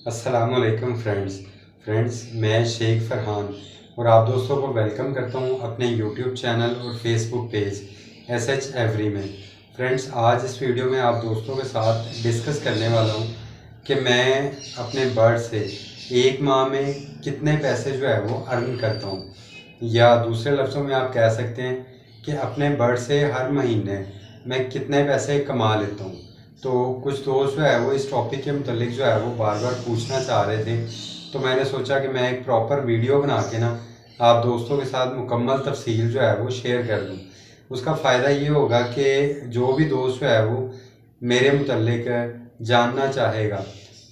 अस्सलामुअलैकुम फ्रेंड्स, मैं शेख फरहान और आप दोस्तों को वेलकम करता हूं अपने यूट्यूब चैनल और फेसबुक पेज एसएच एवरी में। फ्रेंड्स, आज इस वीडियो में आप दोस्तों के साथ डिस्कस करने वाला हूं कि मैं अपने बर्ड से एक माह में कितने पैसे जो है वो अर्न करता हूं, या दूसरे लफ्ज़ों में आप कह सकते हैं कि अपने बर्ड से हर महीने मैं कितने पैसे कमा लेता हूं। तो कुछ दोस्त जो है वो इस टॉपिक के मुतलिक जो है वो बार बार पूछना चाह रहे थे, तो मैंने सोचा कि मैं एक प्रॉपर वीडियो बना के ना आप दोस्तों के साथ मुकम्मल तफसील जो है वो शेयर कर दूं। उसका फ़ायदा ये होगा कि जो भी दोस्त जो है वो मेरे मुतलिक जानना चाहेगा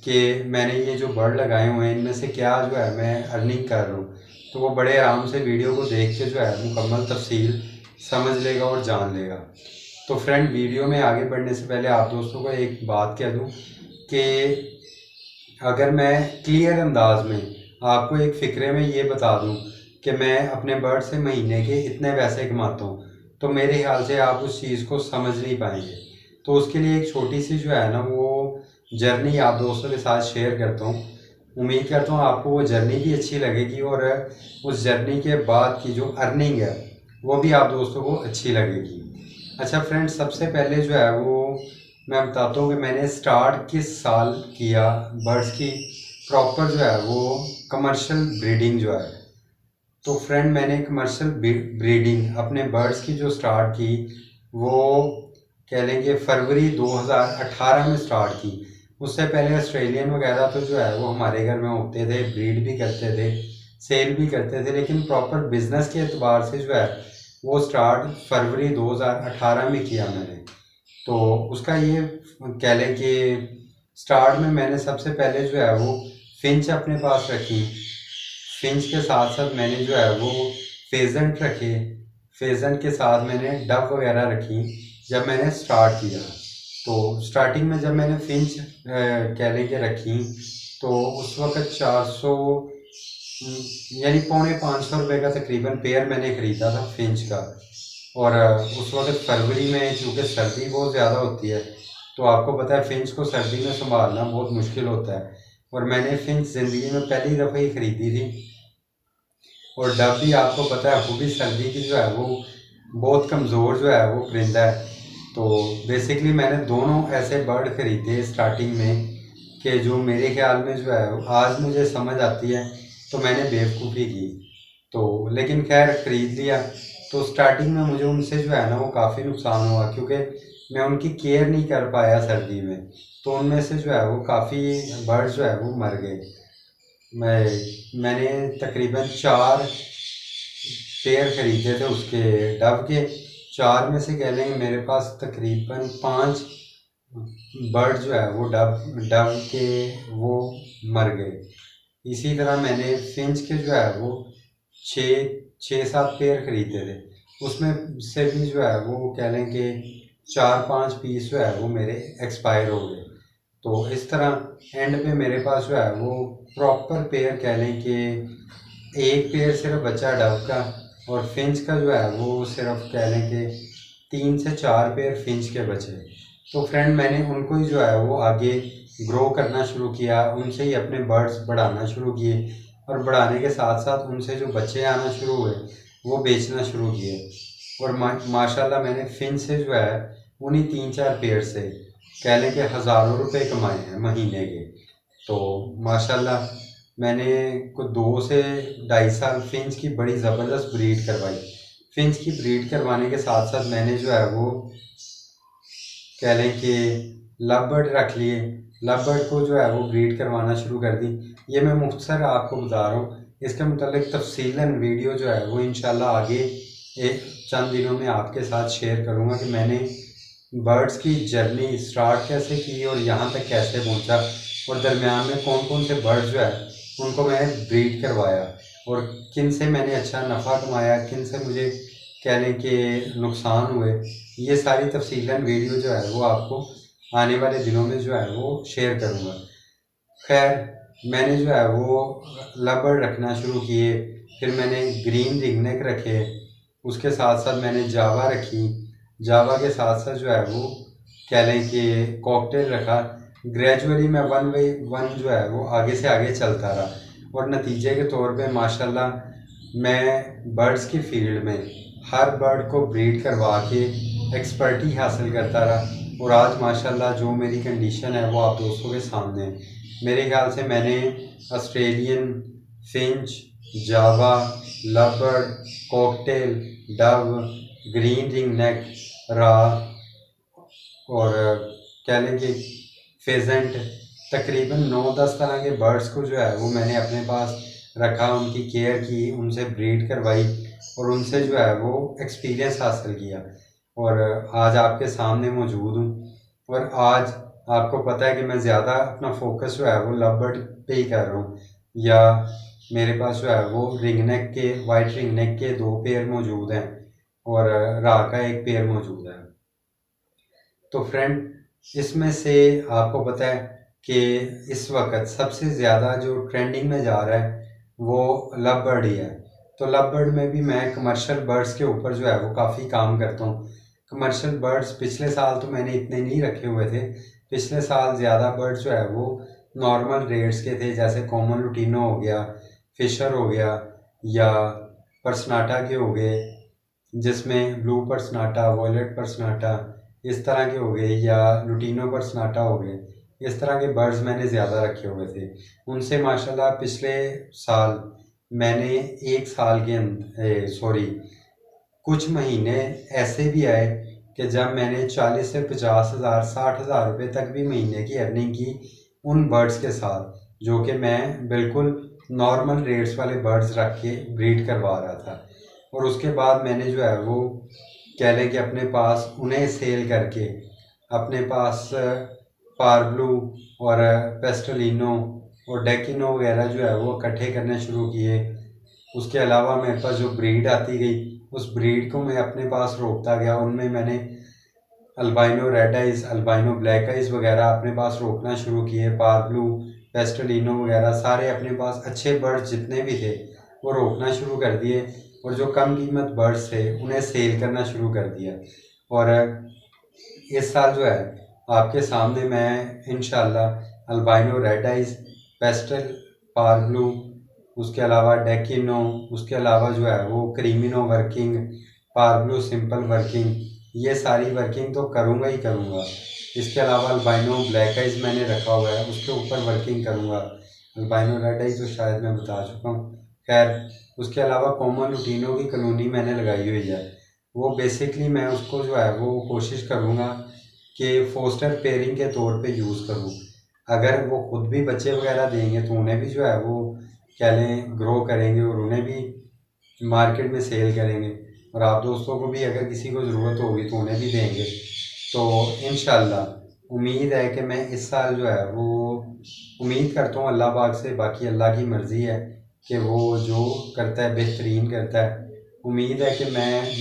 कि मैंने ये जो बर्ड लगाए हुए हैं इनमें से क्या जो है मैं अर्निंग कर रहा हूँ, तो वो बड़े आराम से वीडियो को देख के जो है मुकम्मल तफसील समझ लेगा और जान लेगा। तो फ्रेंड, वीडियो में आगे बढ़ने से पहले आप दोस्तों को एक बात कह दूं कि अगर मैं क्लियर अंदाज में आपको एक फ़िक्रे में ये बता दूं कि मैं अपने बर्ड से महीने के इतने पैसे कमाता हूं, तो मेरे ख्याल से आप उस चीज़ को समझ नहीं पाएंगे। तो उसके लिए एक छोटी सी जो है ना वो जर्नी आप दोस्तों के साथ शेयर करता हूँ। उम्मीद करता हूँ आपको वो जर्नी भी अच्छी लगेगी और उस जर्नी के बाद की जो अर्निंग है वो भी आप दोस्तों को अच्छी लगेगी। अच्छा फ्रेंड्स, सबसे पहले जो है वो मैं बताता हूँ कि मैंने स्टार्ट किस साल किया बर्ड्स की प्रॉपर जो है वो कमर्शियल ब्रीडिंग जो है। तो फ्रेंड, मैंने कमर्शियल ब्रीडिंग अपने बर्ड्स की जो स्टार्ट की वो कह लेंगे फरवरी 2018 में स्टार्ट की। उससे पहले ऑस्ट्रेलियन वगैरह तो जो है वो हमारे घर में होते थे, ब्रीड भी करते थे, सेल भी करते थे, लेकिन प्रॉपर बिजनेस के एतबार से जो है वो स्टार्ट फरवरी 2018 में किया मैंने। तो उसका ये कह लें कि स्टार्ट में मैंने सबसे पहले जो है वो फिंच अपने पास रखी। फिंच के साथ साथ मैंने जो है वो फेजेंट रखे। फेजेंट के साथ मैंने डव वगैरह रखी जब मैंने स्टार्ट किया। तो स्टार्टिंग में जब मैंने फिंच कह लें कि रखी, तो उस वक्त 400 यानी पौने 500 रुपये का तकरीबन पेयर मैंने ख़रीदा था फिंच का। और उस वक्त फरवरी में चूँकि सर्दी बहुत ज़्यादा होती है, तो आपको पता है फिंच को सर्दी में संभालना बहुत मुश्किल होता है। और मैंने फिंच ज़िंदगी में पहली दफ़ा ही ख़रीदी थी। और डब भी आपको पता है वो भी सर्दी की जो है वो बहुत कमज़ोर जो है वो परिंदा है। तो बेसिकली मैंने दोनों ऐसे बर्ड ख़रीदे स्टार्टिंग में कि जो मेरे ख्याल में जो है आज मुझे समझ आती है तो मैंने बेवकूफ़ी की। तो लेकिन खैर ख़रीद लिया। तो स्टार्टिंग में मुझे उनसे जो है ना वो काफ़ी नुकसान हुआ, क्योंकि मैं उनकी केयर नहीं कर पाया सर्दी में। तो उनमें से जो है वो काफ़ी बर्ड जो है वो मर गए। मैंने तकरीबन 4 पेयर ख़रीदे थे उसके डव के। 4 में से कह लेंगे मेरे पास तकरीबन 5 बर्ड जो है वो डव डव के वो मर गए। इसी तरह मैंने फिंच के जो है वो 6-7 पेयर ख़रीदे थे। उसमें से भी जो है वो कह लें कि 4-5 पीस जो है वो मेरे एक्सपायर हो गए। तो इस तरह एंड पे मेरे पास जो है वो प्रॉपर पेयर कह लें कि एक पेयर सिर्फ बचा डव का, और फिंच का जो है वो सिर्फ कह लें कि 3 से 4 पेयर फिंच के बचे। तो फ्रेंड, मैंने उनको ही जो है वो आगे ग्रो करना शुरू किया, उनसे ही अपने बर्ड्स बढ़ाना शुरू किए, और बढ़ाने के साथ साथ उनसे जो बच्चे आना शुरू हुए वो बेचना शुरू किए। और माशाल्लाह मैंने फिंच से जो है उन्हीं 3-4 पेयर से कह लें कि हज़ारों रुपए कमाए हैं महीने के। तो माशाल्लाह मैंने कुछ 2 से ढाई साल फिंच की बड़ी ज़बरदस्त ब्रीड करवाई। फिंच की ब्रीड करवाने के साथ साथ मैंने जो है वो कह लें कि लव बर्ड रख लिए। लव बर्ड को जो है वो ब्रीड करवाना शुरू कर दी। ये मैं मुख्तसर आपको बता रहा हूँ, इसके मतलब तफसीलन वीडियो जो है वो इंशाल्लाह आगे एक चंद दिनों में आपके साथ शेयर करूँगा कि मैंने बर्ड्स की जर्नी स्टार्ट कैसे की और यहाँ तक कैसे पहुँचा, और दरमियान में कौन कौन से बर्ड जो है उनको मैंने ब्रीड करवाया, और किन से मैंने अच्छा नफ़ा कमाया, किन से मुझे कह लें कि नुकसान हुए। ये सारी तफसीलन वीडियो जो है वो आपको आने वाले दिनों में जो है वो शेयर करूँगा। खैर, मैंने जो है वो लव बर्ड रखना शुरू किए, फिर मैंने ग्रीन रिंगनेक रखे, उसके साथ साथ मैंने जावा रखी, जावा के साथ साथ जो है वो कह लें कि कॉकटेल रखा। ग्रेजुअली मैं वन बाई वन जो है वो आगे से आगे चलता रहा, और नतीजे के तौर पे माशाल्लाह मैं बर्ड्स की फील्ड में हर बर्ड को ब्रीड करवा के एक्सपर्टी हासिल करता रहा। और आज माशाल्लाह जो मेरी कंडीशन है वो आप दोस्तों के सामने है। मेरे ख्याल से मैंने Australian, finch, Java, lovebird, cockatiel, dove, green ring neck, रा और कह लें कि फेजेंट, तकरीबन 9-10 तरह के बर्ड्स को जो है वो मैंने अपने पास रखा, उनकी केयर की, उनसे ब्रीड करवाई और उनसे जो है वो एक्सपीरियंस हासिल किया, और आज आपके सामने मौजूद हूँ। और आज आपको पता है कि मैं ज़्यादा अपना फोकस जो है वो लव बर्ड पे ही कर रहा हूँ, या मेरे पास जो है वो रिंग नेक के, वाइट रिंग नेक के 2 पेयर मौजूद हैं और रा का 1 पेयर मौजूद है। तो फ्रेंड, इसमें से आपको पता है कि इस वक्त सबसे ज़्यादा जो ट्रेंडिंग में जा रहा है वो लव बर्ड ही है। तो लव बर्ड में भी मैं कमर्शियल बर्ड्स के ऊपर जो है वो काफ़ी काम करता हूँ। कमर्शियल बर्ड्स पिछले साल तो मैंने इतने नहीं रखे हुए थे, पिछले साल ज़्यादा बर्ड्स जो है वो नॉर्मल रेट्स के थे, जैसे कॉमन लुटीनो हो गया, फिशर हो गया, या पर्सनाटा के हो गए, जिसमें ब्लू पर्सनाटा, वॉयलेट पर्सनाटा इस तरह के हो गए, या लुटीनो पर्सनाटा हो गए। इस तरह के बर्ड्स मैंने ज़्यादा रखे हुए थे। उनसे माशाल्लाह पिछले साल मैंने 1 साल के कुछ महीने ऐसे भी आए कि जब मैंने 40 से 50,000, 60,000 रुपये तक भी महीने की अर्निंग की उन बर्ड्स के साथ, जो कि मैं बिल्कुल नॉर्मल रेट्स वाले बर्ड्स रख के ब्रीड करवा रहा था। और उसके बाद मैंने जो है वो कह लें कि अपने पास उन्हें सेल करके अपने पास पारब्लू और पेस्टलिनो और डेकिनो वगैरह जो है वो इकट्ठे करने शुरू किए। उसके अलावा मेरे पास जो ब्रीड आती गई उस ब्रीड को मैं अपने पास रोकता गया। उनमें मैंने albino red eyes, albino black eyes वगैरह अपने पास रोकना शुरू किए। पारब्लू, पेस्टलिनो वगैरह सारे अपने पास अच्छे बर्ड्स जितने भी थे वो रोकना शुरू कर दिए, और जो कम कीमत बर्ड्स थे उन्हें सेल करना शुरू कर दिया। और इस साल जो है आपके सामने मैं इंशाल्लाह अल्बाइनो रेड आइज़, पेस्टल पारब्लू, उसके अलावा डेकिनो, उसके अलावा जो है वो क्रीमिनो वर्किंग, पारब्लू सिंपल वर्किंग, ये सारी वर्किंग तो करूँगा ही करूँगा। इसके अलावा अल्बाइनो ब्लैक आइज़ मैंने रखा हुआ है, उसके ऊपर वर्किंग करूँगा। अल्बाइनो रेड आइज़ तो शायद मैं बता चुका हूँ। खैर, उसके अलावा कॉमन लुटीनो की कॉलोनी मैंने लगाई हुई है। वो बेसिकली मैं उसको जो है वो कोशिश करूँगा कि फोस्टर पेयरिंग के तौर पे यूज़ करूँ। अगर वो खुद भी बच्चे वगैरह देंगे तो उन्हें भी जो है वो क्या लें ग्रो करेंगे और उन्हें भी मार्केट में सेल करेंगे, और आप दोस्तों को भी अगर किसी को ज़रूरत होगी तो उन्हें भी देंगे। तो इंशाल्लाह उम्मीद है कि मैं इस साल जो है वो उम्मीद करता हूँ अल्लाह पाक से, बाकी अल्लाह की मर्ज़ी है कि वो जो करता है बेहतरीन करता है। उम्मीद है कि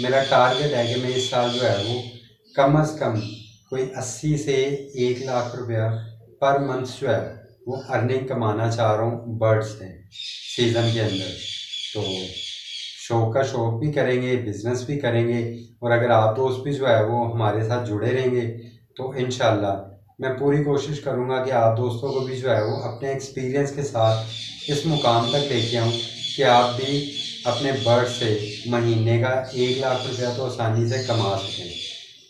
मेरा टारगेट है कि मैं इस साल जो है वो कम से कम कोई 80 से 1 लाख रुपया पर मंथ जो है वो अर्निंग कमाना चाह रहा हूँ बर्ड्स से सीज़न के अंदर। तो शौक का शौक भी करेंगे, बिज़नेस भी करेंगे, और अगर आप दोस्त भी जो है वो हमारे साथ जुड़े रहेंगे तो इंशाल्लाह मैं पूरी कोशिश करूँगा कि आप दोस्तों को भी जो है वो अपने एक्सपीरियंस के साथ इस मुकाम तक लेके आऊँ कि आप भी अपने बर्ड से महीने का 1 लाख रुपया तो आसानी से कमा सकें।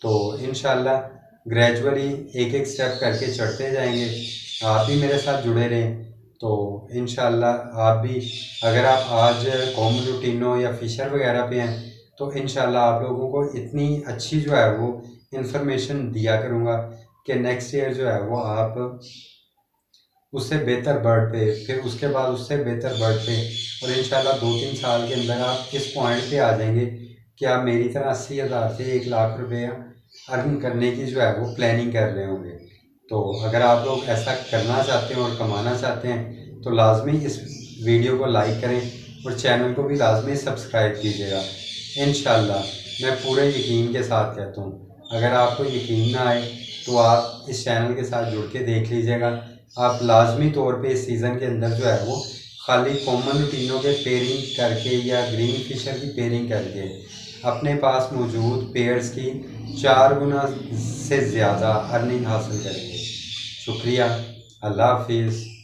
तो इंशाल्लाह ग्रेजुअली एक एक स्टेप करके चढ़ते जाएंगे। आप भी मेरे साथ जुड़े रहें तो इंशाल्लाह आप भी, अगर आप आज कॉमन लुटीनो या फिशर वगैरह पे हैं तो इंशाल्लाह आप लोगों को इतनी अच्छी जो है वो इन्फॉर्मेशन दिया करूँगा कि नेक्स्ट ईयर जो है वो आप उससे बेहतर बर्ड पे, फिर उसके बाद उससे बेहतर बर्ड पे, और इंशाल्लाह 2-3 साल के अंदर आप इस पॉइंट पे आ जाएंगे कि आप मेरी तरह 80,000 से 1 लाख रुपया अर्न करने की जो है वो प्लानिंग कर रहे होंगे। तो अगर आप लोग ऐसा करना चाहते हैं और कमाना चाहते हैं तो लाजमी इस वीडियो को लाइक करें और चैनल को भी लाजमी सब्सक्राइब कीजिएगा। इंशाल्लाह मैं पूरे यकीन के साथ कहता हूँ, अगर आपको यकीन ना आए तो आप इस चैनल के साथ जुड़ के देख लीजिएगा। आप लाजमी तौर पे इस सीज़न के अंदर जो है वो खाली कॉमन लुटीनो के पेयरिंग करके या ग्रीन फिशर की पेयरिंग करके अपने पास मौजूद पेयर्स की 4 गुना से ज़्यादा अर्निंग हासिल करेंगे। शुक्रिया। अल्लाह हाफिज़।